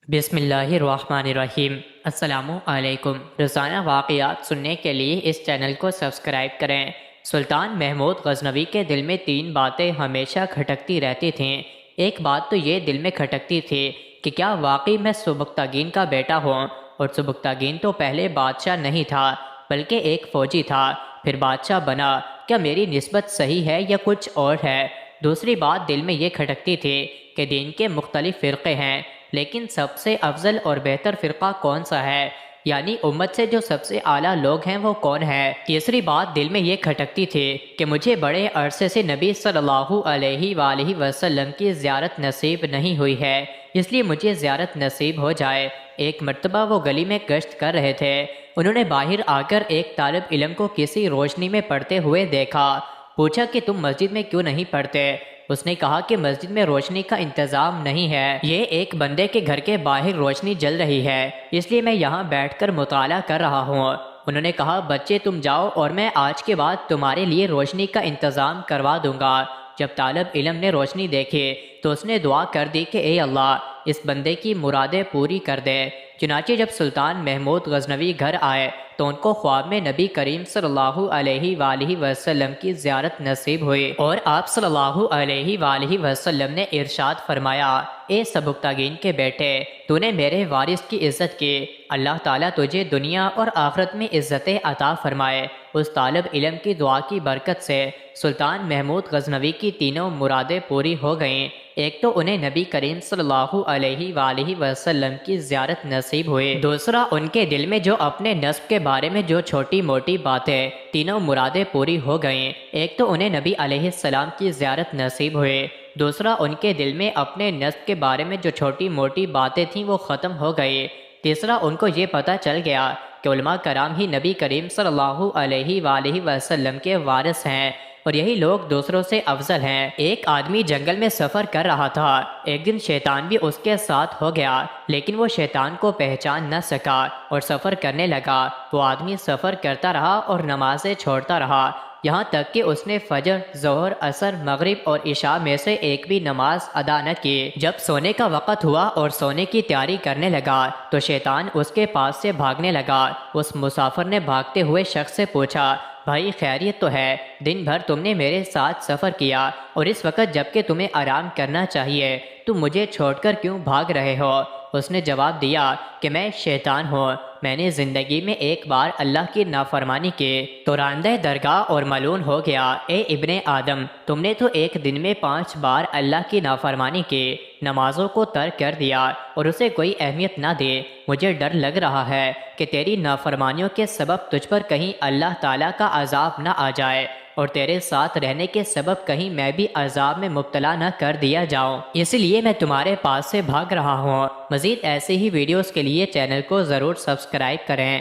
بسم اللہ الرحمن الرحیم۔ السلام علیکم۔ روزانہ واقعات سننے کے لیے اس چینل کو سبسکرائب کریں۔ سلطان محمود غزنوی کے دل میں تین باتیں ہمیشہ کھٹکتی رہتی تھیں۔ ایک بات تو یہ دل میں کھٹکتی تھی کہ کیا واقعی میں سبکتگین کا بیٹا ہوں، اور سبکتگین تو پہلے بادشاہ نہیں تھا بلکہ ایک فوجی تھا، پھر بادشاہ بنا۔ کیا میری نسبت صحیح ہے یا کچھ اور ہے؟ دوسری بات دل میں یہ کھٹکتی تھی کہ دین کے مختلف فرقے ہیں، لیکن سب سے افضل اور بہتر فرقہ کون سا ہے، یعنی امت سے جو سب سے اعلیٰ لوگ ہیں وہ کون ہے؟ تیسری بات دل میں یہ کھٹکتی تھی کہ مجھے بڑے عرصے سے نبی صلی اللہ علیہ وآلہ وسلم کی زیارت نصیب نہیں ہوئی ہے، اس لیے مجھے زیارت نصیب ہو جائے۔ ایک مرتبہ وہ گلی میں گشت کر رہے تھے، انہوں نے باہر آ کر ایک طالب علم کو کسی روشنی میں پڑھتے ہوئے دیکھا۔ پوچھا کہ تم مسجد میں کیوں نہیں پڑھتے؟ اس نے کہا کہ مسجد میں روشنی کا انتظام نہیں ہے، یہ ایک بندے کے گھر کے باہر روشنی جل رہی ہے، اس لیے میں یہاں بیٹھ کر مطالعہ کر رہا ہوں۔ انہوں نے کہا بچے تم جاؤ اور میں آج کے بعد تمہارے لیے روشنی کا انتظام کروا دوں گا۔ جب طالب علم نے روشنی دیکھی تو اس نے دعا کر دی کہ اے اللہ اس بندے کی مرادیں پوری کر دے۔ چنانچہ جب سلطان محمود غزنوی گھر آئے تو ان کو خواب میں نبی کریم صلی اللہ علیہ وآلہ وسلم کی زیارت نصیب ہوئی، اور آپ صلی اللہ علیہ وآلہ وسلم نے ارشاد فرمایا، اے سبکتگین کے بیٹے، تو نے میرے وارث کی عزت کی، اللہ تعالیٰ تجھے دنیا اور آخرت میں عزتیں عطا فرمائے۔ اس طالب علم کی دعا کی برکت سے سلطان محمود غزنوی کی تینوں مرادیں پوری ہو گئیں۔ ایک تو انہیں نبی کریم صلی اللہ علیہ وآلہ وسلم کی زیارت نصیب ہوئی، دوسرا ان کے دل میں جو اپنے نسب کے بارے میں جو چھوٹی موٹی باتیں، تینوں مرادیں پوری ہو گئیں۔ ایک تو انہیں نبی علیہ السلام کی زیارت نصیب ہوئی، دوسرا ان کے دل میں اپنے نسب کے بارے میں جو چھوٹی موٹی باتیں تھیں وہ ختم ہو گئی، تیسرا ان کو یہ پتہ چل گیا کہ علماء کرام ہی نبی کریم صلی اللہ علیہ وآلہ وسلم کے وارث ہیں، اور یہی لوگ دوسروں سے افضل ہیں۔ ایک آدمی جنگل میں سفر کر رہا تھا، ایک دن شیطان بھی اس کے ساتھ ہو گیا، لیکن وہ شیطان کو پہچان نہ سکا اور سفر کرنے لگا۔ وہ آدمی سفر کرتا رہا اور نمازیں چھوڑتا رہا، یہاں تک کہ اس نے فجر، ظہر، عصر، مغرب اور عشاء میں سے ایک بھی نماز ادا نہ کی۔ جب سونے کا وقت ہوا اور سونے کی تیاری کرنے لگا تو شیطان اس کے پاس سے بھاگنے لگا۔ اس مسافر نے بھاگتے ہوئے شخص سے پوچھا، بھائی خیریت تو ہے؟ دن بھر تم نے میرے ساتھ سفر کیا اور اس وقت جب کہ تمہیں آرام کرنا چاہیے تم مجھے چھوڑ کر کیوں بھاگ رہے ہو؟ اس نے جواب دیا کہ میں شیطان ہوں، میں نے زندگی میں ایک بار اللہ کی نافرمانی کی تو راندہ درگاہ اور ملعون ہو گیا۔ اے ابن آدم، تم نے تو ایک دن میں 5 بار اللہ کی نافرمانی کی، نمازوں کو ترک کر دیا اور اسے کوئی اہمیت نہ دی۔ مجھے ڈر لگ رہا ہے کہ تیری نافرمانیوں کے سبب تجھ پر کہیں اللہ تعالیٰ کا عذاب نہ آ جائے، اور تیرے ساتھ رہنے کے سبب کہیں میں بھی عذاب میں مبتلا نہ کر دیا جاؤں، اس لیے میں تمہارے پاس سے بھاگ رہا ہوں۔ مزید ایسے ہی ویڈیوز کے لیے چینل کو ضرور سبسکرائب کریں۔